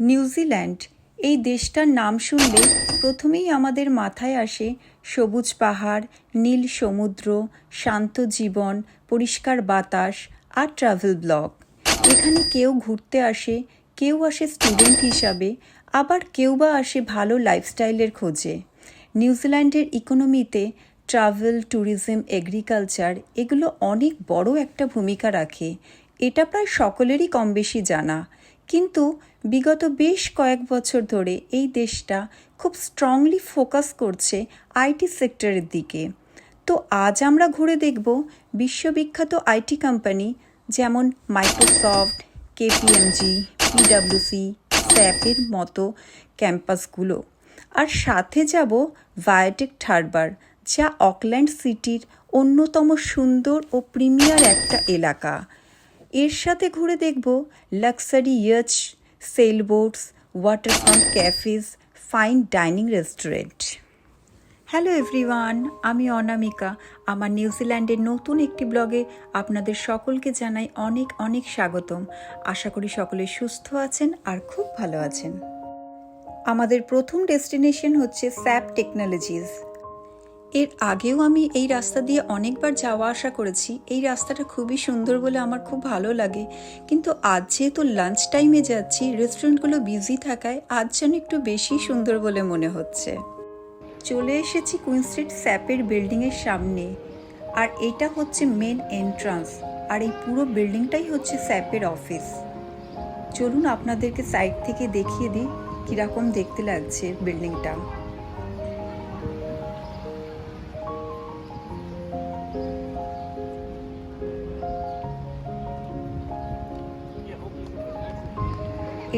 New Zealand এই দেশটার নাম শুনলে প্রথমেই আমাদের মাথায় আসে সবুজ পাহাড়, নীল সমুদ্র, শান্ত জীবন, পরিষ্কার বাতাস আর ট্রাভেল ব্লগ। এখানে কেউ ঘুরতে আসে, কেউ আসে স্টুডেন্ট হিসাবে, আবার কেউ বা আসে ভালো লাইফস্টাইলের খোঁজে। নিউজিল্যান্ডের ইকোনমিতে ট্রাভেল, ট্যুরিজম, এগ্রিকালচার এগুলো অনেক বড় একটা ভূমিকা রাখে। এটা প্রায় সকলেরই কম বেশি জানা, কিন্তু বিগত বেশ কয়েক বছর ধরে এই দেশটা খুব স্ট্রংলি ফোকাস করছে আইটি সেক্টরের দিকে। তো আজ আমরা ঘুরে দেখব বিশ্ববিখ্যাত আইটি কোম্পানি যেমন মাইক্রোসফট, কেপিএমজি, পিডাব্লিউসি, স্যাপের মতো ক্যাম্পাসগুলো। আর সাথে যাব ভায়াটেক হারবার, যা অকল্যান্ড সিটির অন্যতম সুন্দর ও প্রিমিয়ার একটা এলাকা। এর সাথে ঘুরে দেখব luxury yachts, sailboats, waterfront cafes, fine dining restaurant. Hello everyone, আমি অনামিকা। আমার নিউজিল্যান্ডের নতুন একটি ব্লগে আপনাদের সকলকে জানাই অনেক অনেক স্বাগতম। আশা করি সকলে সুস্থ আছেন আর খুব ভালো আছেন। আমাদের প্রথম ডেস্টিনেশন হচ্ছে স্যাপ টেকনোলজিস। এর আগেও আমি এই রাস্তা দিয়ে অনেকবার যাওয়া আসা করেছি। এই রাস্তাটা খুবই সুন্দর বলে আমার খুব ভালো লাগে, কিন্তু আজ যেহেতু লাঞ্চ টাইমে যাচ্ছি, রেস্টুরেন্টগুলো বিজি থাকায় আজ যেন একটু বেশি সুন্দর বলে মনে হচ্ছে। চলে এসেছি কুইন স্ট্রিট স্যাপের বিল্ডিংয়ের সামনে, আর এটা হচ্ছে মেন এন্ট্রান্স। আর এই পুরো বিল্ডিংটাই হচ্ছে স্যাপের অফিস। চলুন আপনাদেরকে সাইড থেকে দেখিয়ে দিই কীরকম দেখতে লাগছে বিল্ডিংটা।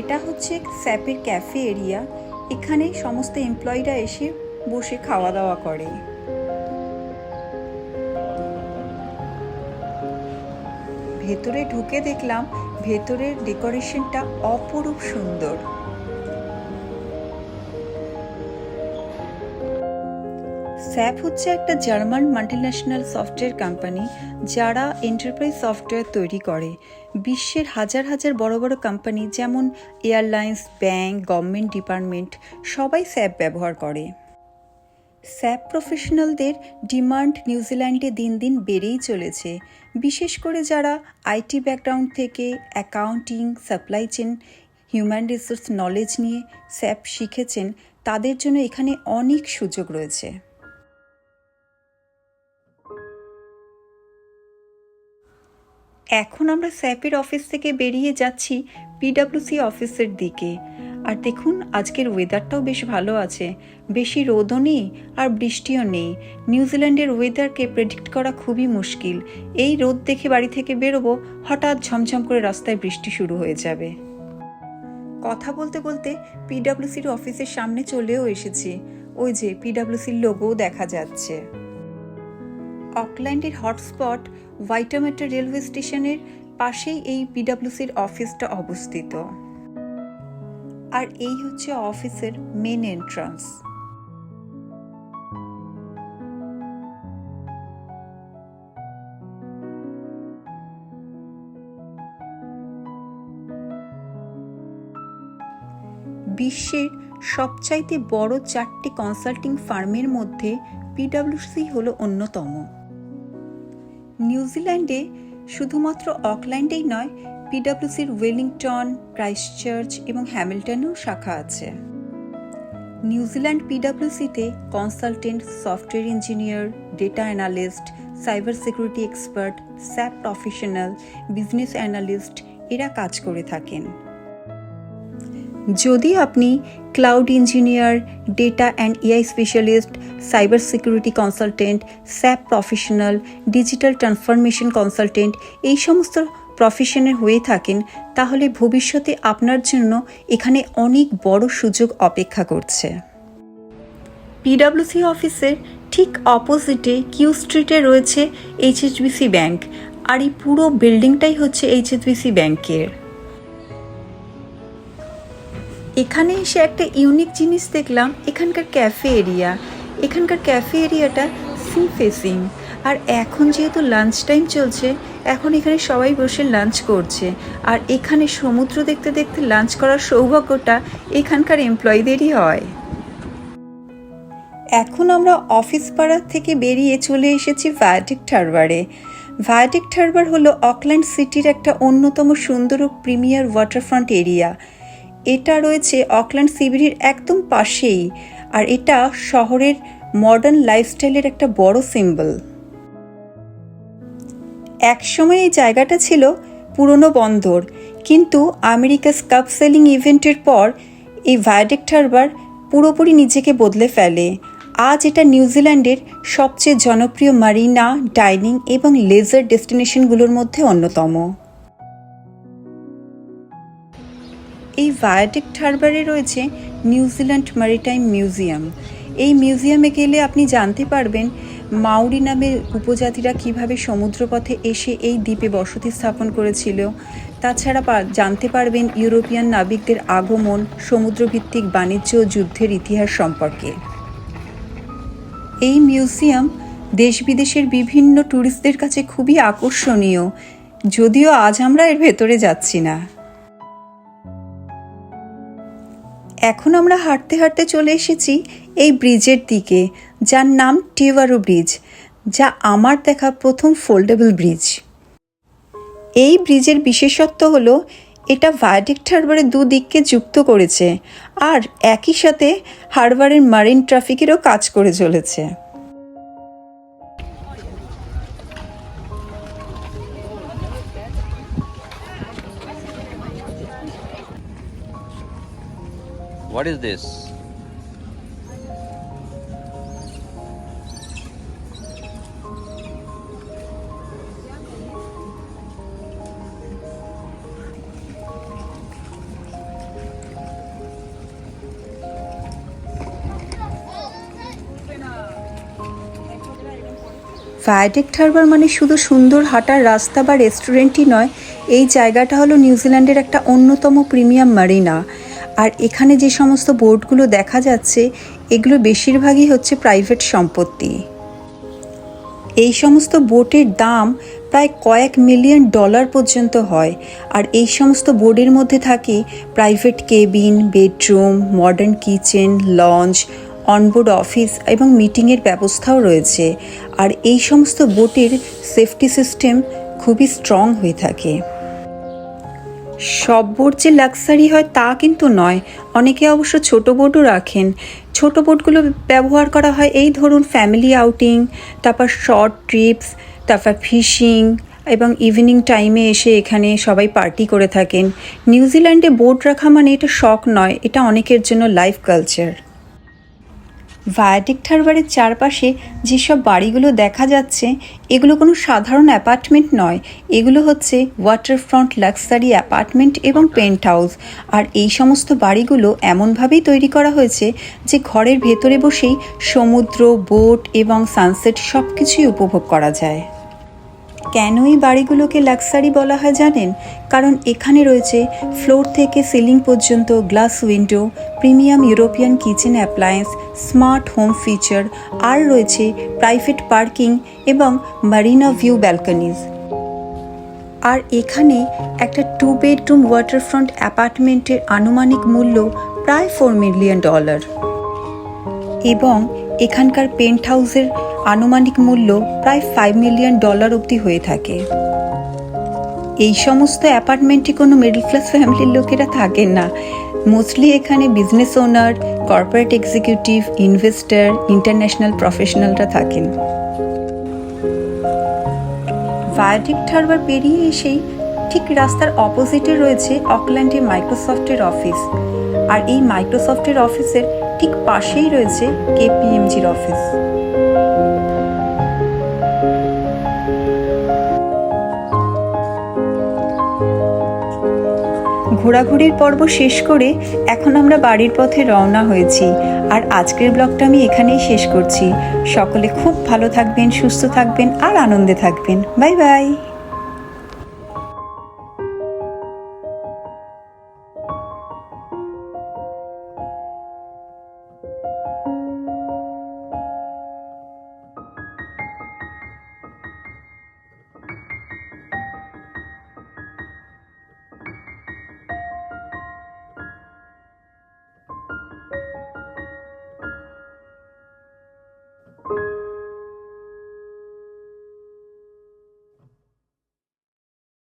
এটা হচ্ছে স্যাপের ক্যাফে এরিয়া। এখানে সমস্ত এমপ্লয়িরা এসে বসে খাওয়া দাওয়া করে। ভেতরে ঢুকে দেখলাম ভেতরের ডেকোরেশনটা অপরূপ সুন্দর। স্যাপ হচ্ছে একটা জার্মান মাল্টিন্যাশনাল সফটওয়্যার কোম্পানি, যারা এন্টারপ্রাইজ সফটওয়্যার তৈরি করে। বিশ্বের হাজার হাজার বড় বড় কোম্পানি যেমন এয়ারলাইন্স, ব্যাংক, গভর্নমেন্ট ডিপার্টমেন্ট সবাই স্যাপ ব্যবহার করে। স্যাপ প্রফেশনালদের ডিমান্ড নিউজিল্যান্ডে দিন দিন বেড়েই চলেছে, বিশেষ করে যারা আইটি ব্যাকগ্রাউন্ড থেকে accounting, supply chain, human resource knowledge নিয়ে স্যাপ শিখেছেন, তাদের জন্য এখানে অনেক সুযোগ রয়েছে। এখন আমরা স্যাপের অফিস থেকে বেরিয়ে যাচ্ছি পিডাব্লিউসি অফিসের দিকে। আর দেখুন, আজকের ওয়েদারটাও বেশ ভালো আছে, বেশি রোদও নেই আর বৃষ্টিও নেই। নিউজিল্যান্ডের ওয়েদারকে প্রেডিক্ট করা খুবই মুশকিল। এই রোদ দেখে বাড়ি থেকে বেরোবো, হঠাৎ ঝমঝম করে রাস্তায় বৃষ্টি শুরু হয়ে যাবে। কথা বলতে বলতে পিডাব্লিউসির অফিসের সামনে চলেও এসেছি। ওই যে পিডাব্লিউসির লোগোও দেখা যাচ্ছে। অকল্যান্ডের হটস্পট ওয়াইটামেটা রেলওয়ে স্টেশনের পাশেই এই পিডাব্লিউসির অফিসটা অবস্থিত। আর এই হচ্ছে অফিসের মেন এন্ট্রান্স। বিশ্বের সবচাইতে বড় 4টি কনসাল্টিং ফার্মের মধ্যে পিডাব্লিউসি হলো অন্যতম। নিউজিল্যান্ডে শুধুমাত্র অকল্যান্ডেই নয়, পিডাব্লিউসির ওয়েলিংটন, ক্রাইস্টচার্চ এবং হ্যামিল্টনেও শাখা আছে। নিউজিল্যান্ড পিডাব্লিউসিতে consultant, software engineer, data analyst, cyber security expert, SAP professional, business analyst এরা কাজ করে থাকেন। যদি আপনি cloud engineer, data and AI specialist, cyber security consultant, SAP professional, digital transformation consultant এই সমস্ত প্রফেশনের হয়ে থাকেন, তাহলে ভবিষ্যতে আপনার জন্য এখানে অনেক বড় সুযোগ অপেক্ষা করছে। পিডাব্লিউসি অফিসের ঠিক অপোজিটে কিউ স্ট্রিটে রয়েছে এইচএসবিসি ব্যাংক, আর এই পুরো বিল্ডিংটাই হচ্ছে এইচএসবিসি ব্যাংকের। এখানে এসে একটা ইউনিক জিনিস দেখলাম, এখানকার ক্যাফে এরিয়া। এখানকার ক্যাফে এরিয়াটা সি ফেসিং, আর এখন যেহেতু লাঞ্চ টাইম চলছে, এখন এখানে সবাই বসে লাঞ্চ করছে। আর এখানে সমুদ্র দেখতে দেখতে লাঞ্চ করার সৌভাগ্যটা এখানকার এমপ্লয়ীদেরই হয়। এখন আমরা অফিস পাড়া থেকে বেরিয়ে চলে এসেছি ভায়াডাক্ট হারবারে। ভায়াডাক্ট হারবার হলো অকল্যান্ড সিটির একটা অন্যতম সুন্দর ও প্রিমিয়ার ওয়াটারফ্রন্ট এরিয়া। এটা রয়েছে অকল্যান্ড সিবিডির একদম পাশেই, আর এটা শহরের মডার্ন লাইফস্টাইলের একটা বড় সিম্বল। একসময় এই জায়গাটা ছিল পুরনো বন্দর, কিন্তু আমেরিকাস কাপ সেলিং ইভেন্টের পর এই ভায়াডাক্ট হারবার পুরোপুরি নিজেকে বদলে ফেলে। আজ এটা নিউজিল্যান্ডের সবচেয়ে জনপ্রিয় মারিনা, ডাইনিং এবং লেজার ডেস্টিনেশনগুলোর মধ্যে অন্যতম। এই ভায়াডাক্ট হারবারে রয়েছে নিউজিল্যান্ড ম্যারিটাইম মিউজিয়াম। এই মিউজিয়ামে গেলে আপনি জানতে পারবেন মাউরি নামে উপজাতিরা কিভাবে সমুদ্রপথে এসে এই দ্বীপে বসতি স্থাপন করেছিল। তাছাড়া জানতে পারবেন ইউরোপিয়ান নাবিকদের আগমন, সমুদ্রভিত্তিক বাণিজ্য ও যুদ্ধের ইতিহাস সম্পর্কে। এই মিউজিয়াম দেশ বিদেশের বিভিন্ন ট্যুরিস্টদের কাছে খুবই আকর্ষণীয়, যদিও আজ আমরা এর ভেতরে যাচ্ছি না। এখন আমরা হাঁটতে হাঁটতে চলে এসেছি এই ব্রিজের দিকে, যার নাম টিওয়ারো ব্রিজ, যা আমার দেখা প্রথম ফোল্ডেবল ব্রিজ। এই ব্রিজের বিশেষত্ব হলো এটা ভায়াডাক্ট হারবারের দুদিককে যুক্ত করেছে, আর একই সাথে হারবারের মারিন ট্রাফিকেরও কাজ করে চলেছে। What is this? Viaduct Harbour মানে শুধু সুন্দর হাঁটার রাস্তা বা রেস্টুরেন্টই নয়, এই জায়গাটা হলো নিউজিল্যান্ডের একটা অন্যতম প্রিমিয়াম মারিনা। আর এখানে যে সমস্ত বোটগুলো দেখা যাচ্ছে, এগুলো বেশিরভাগই হচ্ছে প্রাইভেট সম্পত্তি। এই সমস্ত বোটের দাম প্রায় কয়েক মিলিয়ন ডলার পর্যন্ত হয়। আর এই সমস্ত বোটের মধ্যে থাকে private cabin, bedroom, modern kitchen, launch, onboard office এবং মিটিংয়ের ব্যবস্থাও রয়েছে। আর এই সমস্ত বোটের সেফটি সিস্টেম খুবই স্ট্রং হয়ে থাকে। সব বোট যে লাক্সারি হয় তা কিন্তু নয়, অনেকে অবশ্য ছোট বোটও রাখেন। ছোট বোটগুলো ব্যবহার করা হয় এই ধরুন ফ্যামিলি আউটিং, তারপর শর্ট ট্রিপস, তারপর ফিশিং, এবং ইভিনিং টাইমে এসে এখানে সবাই পার্টি করে থাকেন। নিউজিল্যান্ডে বোট রাখা মানে এটা শখ নয়, এটা অনেকের জন্য লাইফ কালচার। ভায়াডাক্ট হারবারের চারপাশে যেসব বাড়িগুলো দেখা যাচ্ছে, এগুলো কোনো সাধারণ অ্যাপার্টমেন্ট নয়, এগুলো হচ্ছে ওয়াটারফ্রন্ট লাক্সারি অ্যাপার্টমেন্ট এবং পেন্ট হাউস। আর এই সমস্ত বাড়িগুলো এমনভাবেই তৈরি করা হয়েছে যে ঘরের ভেতরে বসেই সমুদ্র, বোট এবং সানসেট সব কিছুই উপভোগ করা যায়। কেন এই বাড়িগুলোকে লাক্সারি বলা হয় জানেন? কারণ এখানে রয়েছে ফ্লোর থেকে সিলিং পর্যন্ত glass window, premium European kitchen appliance, smart home feature, আর রয়েছে প্রাইভেট পার্কিং এবং মারিনা ভিউ ব্যালকনিজ। আর এখানে একটা 2 বেডরুম ওয়াটারফ্রন্ট অ্যাপার্টমেন্টের আনুমানিক মূল্য প্রায় $4 মিলিয়ন, এবং এখানকার পেন্ট হাউসের আনুমানিক মূল্য প্রায় $5 মিলিয়ন অবধি হয়ে থাকে। এই সমস্ত অ্যাপার্টমেন্টে কোনো মিডল ক্লাস ফ্যামিলির লোকেরা থাকেন না, মোস্টলি এখানে business owner, corporate executive, investor, international প্রফেশনালরা থাকেন। ভায়াডাক্ট হারবার পেরিয়ে এসেই ঠিক রাস্তার অপোজিটে রয়েছে অকল্যান্ডে মাইক্রোসফটের অফিস। আর এই মাইক্রোসফটের অফিসের ঠিক পাশেই রয়েছে কেপিএমজির অফিস। ঘোরাঘুরির পর্ব শেষ করে এখন আমরা বাড়ির পথে রওনা হয়েছি। আর আজকের ব্লগটা আমি এখানেই শেষ করছি। সকলে খুব ভালো থাকবেন, সুস্থ থাকবেন আর আনন্দে থাকবেন। Bye bye.